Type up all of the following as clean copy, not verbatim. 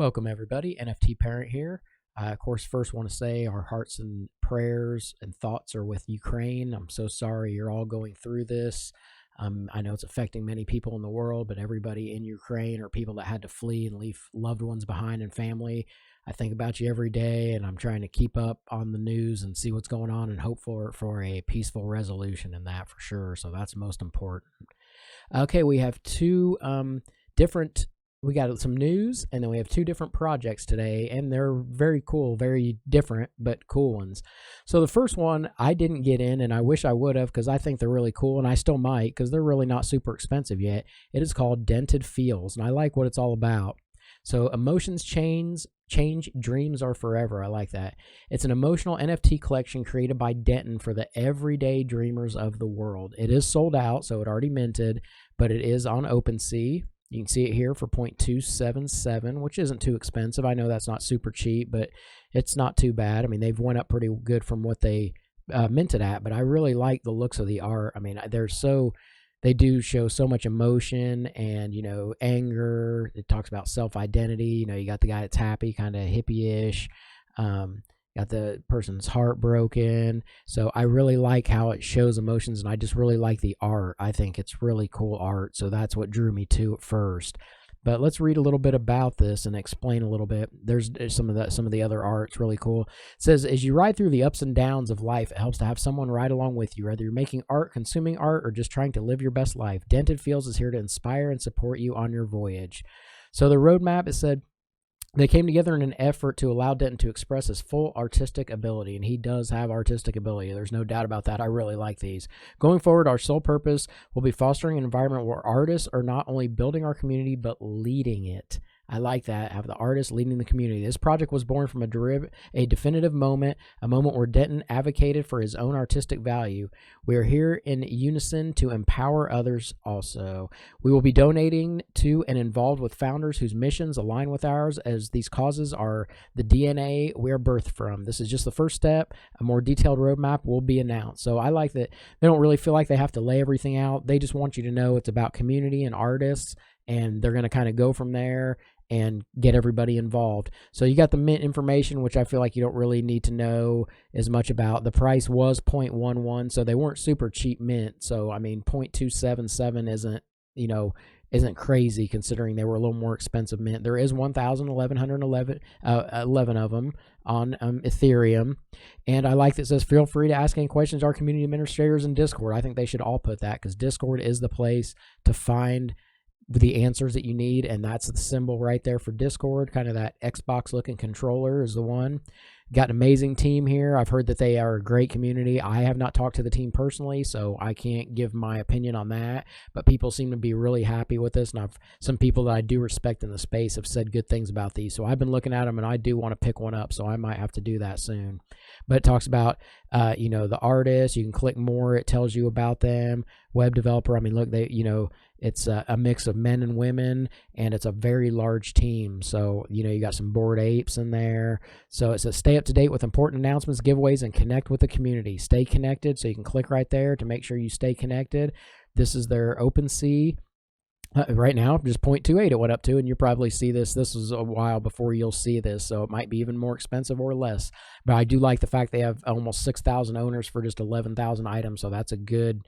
Welcome, everybody. NFT Parent here. Of course, first want to say our hearts and prayers and thoughts are with Ukraine. I'm so sorry you're all going through this. I know it's affecting many people in the world, but everybody in Ukraine or people that had to flee and leave loved ones behind and family, I think about you every day, and I'm trying to keep up on the news and see what's going on and hope for a peaceful resolution in that for sure. So that's most important. Okay, we have two different we got some news, and then we have two different projects today, and they're very cool, very different, but cool ones. So the first one I didn't get in, and I wish I would have because I think they're really cool, and I still might because they're really not super expensive yet. It is called Dented Feels, and I like what it's all about. So emotions change, dreams are forever. I like that. It's an emotional NFT collection created by Denton for the everyday dreamers of the world. It is sold out, so it already minted, but it is on OpenSea. You can see it here for 0.277, which isn't too expensive. I know that's not super cheap, but it's not too bad. I mean, they've went up pretty good from what they minted at, but I really like the looks of the art. I mean, they do show so much emotion and, anger. It talks about self-identity. You got the guy that's happy, kind of hippie-ish. Got the person's heart broken. So I really like how it shows emotions, and I just really like the art. I think it's really cool art, so that's what drew me to it first. But let's read a little bit about this and explain a little bit. There's some of the other art's really cool. It says, as you ride through the ups and downs of life, it helps to have someone ride along with you, whether you're making art, consuming art, or just trying to live your best life. Dented Feels is here to inspire and support you on your voyage. So the roadmap, it said, they came together in an effort to allow Denton to express his full artistic ability, and he does have artistic ability. There's no doubt about that. I really like these. Going forward, our sole purpose will be fostering an environment where artists are not only building our community, but leading it. I like that, have the artist leading the community. This project was born from a definitive moment, a moment where Denton advocated for his own artistic value. We are here in unison to empower others also. We will be donating to and involved with founders whose missions align with ours, as these causes are the DNA we're birthed from. This is just the first step. A more detailed roadmap will be announced. So I like that they don't really feel like they have to lay everything out. They just want you to know it's about community and artists, and they're going to kind of go from there and get everybody involved. So you got the mint information, which I feel like you don't really need to know as much about. The price was 0.11, so they weren't super cheap mint. So, I mean, 0.277 isn't crazy considering they were a little more expensive mint. There is 1,111 11 of them on Ethereum. And I like that it says, feel free to ask any questions our community administrators in Discord. I think they should all put that because Discord is the place to find the answers that you need, and that's the symbol right there for Discord. Kind of that Xbox looking controller is the one. Got an amazing team here. I've heard that they are a great community. I have not talked to the team personally, so I can't give my opinion on that, but people seem to be really happy with this, and some people that I do respect in the space have said good things about these. So I've been looking at them, and I do want to pick one up, so I might have to do that soon. But it talks about the artist. You can click more. It tells you about them. Web developer. I mean, look, it's a mix of men and women, and it's a very large team. So, you got some Bored Apes in there. So it says, stay up to date with important announcements, giveaways, and connect with the community. Stay connected. So you can click right there to make sure you stay connected. This is their OpenSea. Right now, just 0.28 it went up to, and you probably see this. This is a while before you'll see this, so it might be even more expensive or less. But I do like the fact they have almost 6,000 owners for just 11,000 items, so that's a good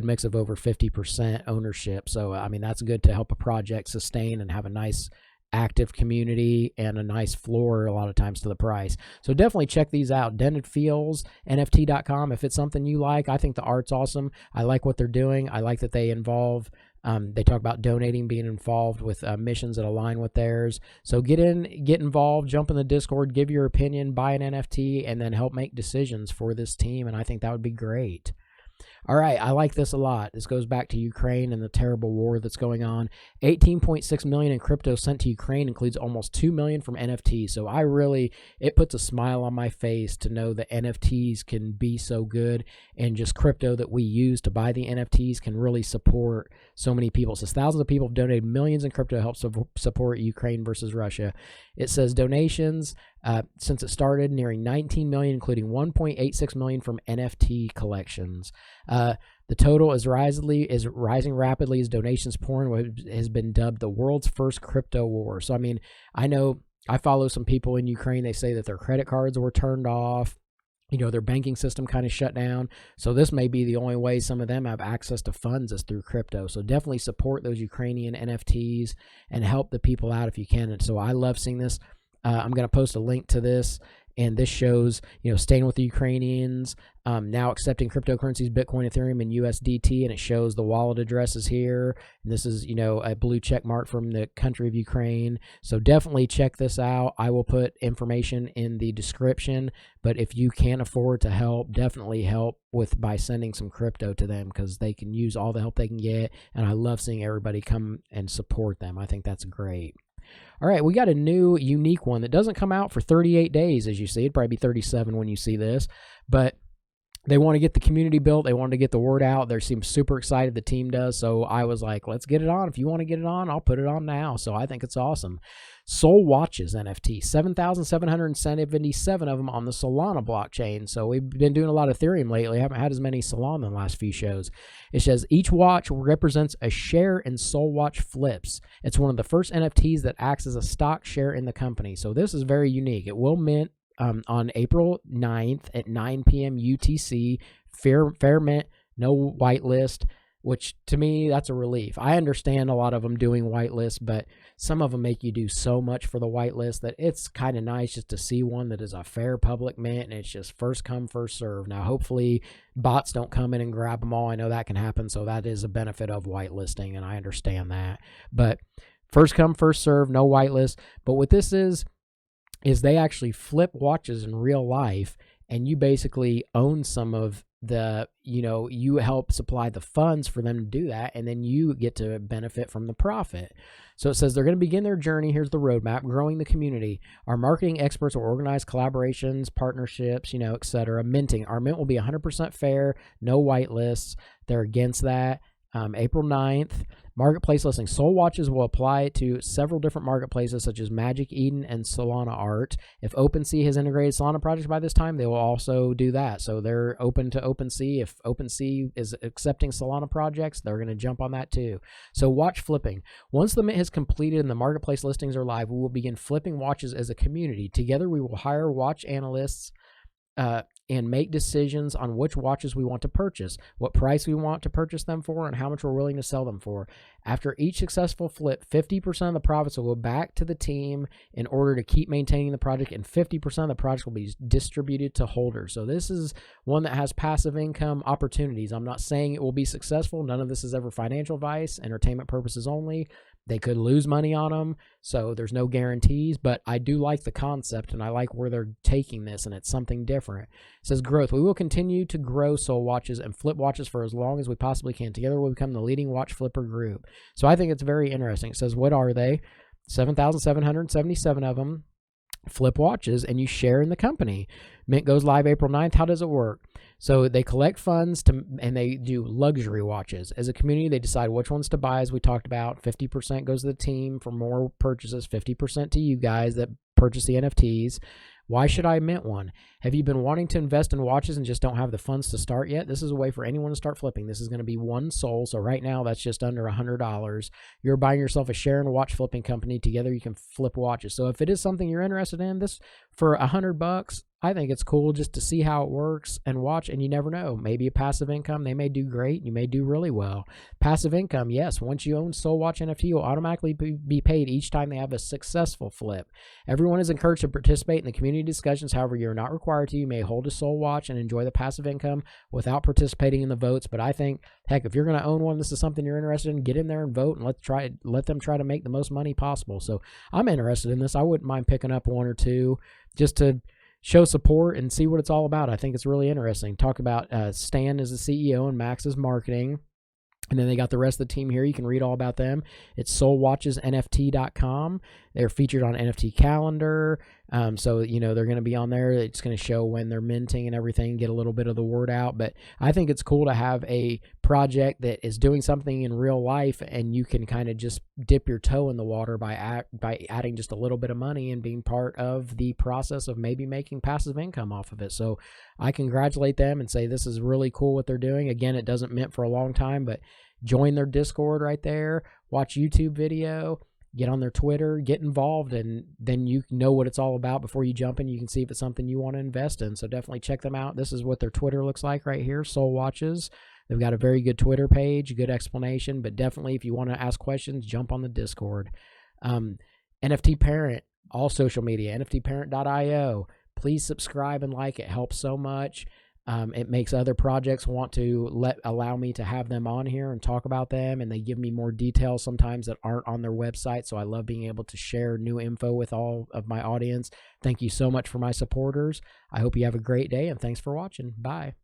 mix of over 50% ownership. So, I mean, that's good to help a project sustain and have a nice active community and a nice floor a lot of times to the price. So definitely check these out. Dented Feels, NFT.com. If it's something you like, I think the art's awesome. I like what they're doing. I like that they involve they talk about donating, being involved with missions that align with theirs. So get involved, jump in the Discord, give your opinion, buy an NFT, and then help make decisions for this team. And I think that would be great. All right, I like this a lot. This goes back to Ukraine and the terrible war that's going on. 18.6 million in crypto sent to Ukraine includes almost 2 million from NFTs. So it puts a smile on my face to know that NFTs can be so good, and just crypto that we use to buy the NFTs can really support so many people. It says thousands of people have donated millions in crypto to help support Ukraine versus Russia. It says donations since it started, nearing 19 million, including 1.86 million from NFT collections. The total is rising rapidly as donations pour in what has been dubbed the world's first crypto war. So, I mean, I know I follow some people in Ukraine. They say that their credit cards were turned off. Their banking system kind of shut down. So this may be the only way some of them have access to funds is through crypto. So definitely support those Ukrainian NFTs and help the people out if you can. And so I love seeing this. I'm going to post a link to this. And this shows, staying with the Ukrainians, now accepting cryptocurrencies, Bitcoin, Ethereum, and USDT. And it shows the wallet addresses here. And this is, a blue check mark from the country of Ukraine. So definitely check this out. I will put information in the description. But if you can't afford to help, definitely help by sending some crypto to them, because they can use all the help they can get. And I love seeing everybody come and support them. I think that's great. All right, we got a new unique one that doesn't come out for 38 days, as you see. It'd probably be 37 when you see this, but they want to get the community built. They want to get the word out. They seem super excited, the team does. So I was like, let's get it on. If you want to get it on, I'll put it on now. So I think it's awesome. Soul Watches NFT, 7,777 of them on the Solana blockchain. So we've been doing a lot of Ethereum lately. I haven't had as many Solana in the last few shows. It says each watch represents a share in Soul Watch Flips. It's one of the first NFTs that acts as a stock share in the company. So this is very unique. It will mint on April 9th at 9 p.m. UTC, fair mint, no whitelist, which to me, that's a relief. I understand a lot of them doing whitelist, but some of them make you do so much for the whitelist that it's kind of nice just to see one that is a fair public mint and it's just first come, first serve. Now, hopefully bots don't come in and grab them all. I know that can happen, so that is a benefit of whitelisting, and I understand that. But first come, first serve, no whitelist. But what this is they actually flip watches in real life, and you basically own some of the, you help supply the funds for them to do that, and then you get to benefit from the profit. So it says they're going to begin their journey. Here's the roadmap: growing the community. Our marketing experts will organize collaborations, partnerships, etc. Minting. Our mint will be 100% fair, no whitelists. They're against that. April 9th. Marketplace listing. Soul Watches will apply to several different marketplaces such as Magic Eden and Solana Art. If OpenSea has integrated Solana projects by this time, they will also do that. So they're open to OpenSea. If OpenSea is accepting Solana projects, they're going to jump on that too. So watch flipping. Once the mint has completed and the marketplace listings are live, we will begin flipping watches as a community. Together, we will hire watch analysts and make decisions on which watches we want to purchase, what price we want to purchase them for, and how much we're willing to sell them for. After each successful flip, 50% of the profits will go back to the team in order to keep maintaining the project, and 50% of the project will be distributed to holders. So this is one that has passive income opportunities. I'm not saying it will be successful. None of this is ever financial advice, entertainment purposes only. They could lose money on them, so there's no guarantees, but I do like the concept, and I like where they're taking this, and it's something different. It says growth. We will continue to grow Soul Watches and flip watches for as long as we possibly can. Together, we'll become the leading watch flipper group. So I think it's very interesting. It says, what are they? 7,777 of them, flip watches, and you share in the company. Mint goes live April 9th. How does it work? So they collect funds and they do luxury watches. As a community, they decide which ones to buy, as we talked about. 50% goes to the team for more purchases, 50% to you guys that purchase the NFTs. Why should I mint one? Have you been wanting to invest in watches and just don't have the funds to start yet? This is a way for anyone to start flipping. This is going to be one soul. So right now, that's just under $100. You're buying yourself a share in a watch flipping company. Together, you can flip watches. So if it is something you're interested in, this for $100, I think it's cool just to see how it works and watch, and you never know. Maybe a passive income, they may do great. You may do really well. Passive income, yes. Once you own Soul Watch NFT, you'll automatically be paid each time they have a successful flip. Everyone is encouraged to participate in the community discussions. However, you're not required to. You may hold a Soul Watch and enjoy the passive income without participating in the votes. But I think, heck, if you're going to own one, this is something you're interested in, get in there and vote, and let them try to make the most money possible. So I'm interested in this. I wouldn't mind picking up one or two just to show support and see what it's all about. I think it's really interesting. Talk about Stan as the CEO and Max as marketing. And then they got the rest of the team here. You can read all about them. It's soulwatchesnft.com. They're featured on NFT Calendar. So, they're going to be on there. It's going to show when they're minting and everything, get a little bit of the word out. But I think it's cool to have a project that is doing something in real life, and you can kind of just dip your toe in the water by adding just a little bit of money and being part of the process of maybe making passive income off of it. So I congratulate them and say this is really cool what they're doing. Again, it doesn't mint for a long time, but join their Discord right there, watch YouTube video, get on their Twitter, get involved, and then you know what it's all about before you jump in. You can see if it's something you want to invest in. So definitely check them out. This is what their Twitter looks like right here, Soul Watches. They've got a very good Twitter page, good explanation, but definitely if you want to ask questions, jump on the Discord. NFT Parent, all social media, nftparent.io. Please subscribe and like it. Helps so much. It makes other projects want to allow me to have them on here and talk about them, and they give me more details sometimes that aren't on their website. So I love being able to share new info with all of my audience. Thank you so much for my supporters. I hope you have a great day, and thanks for watching. Bye.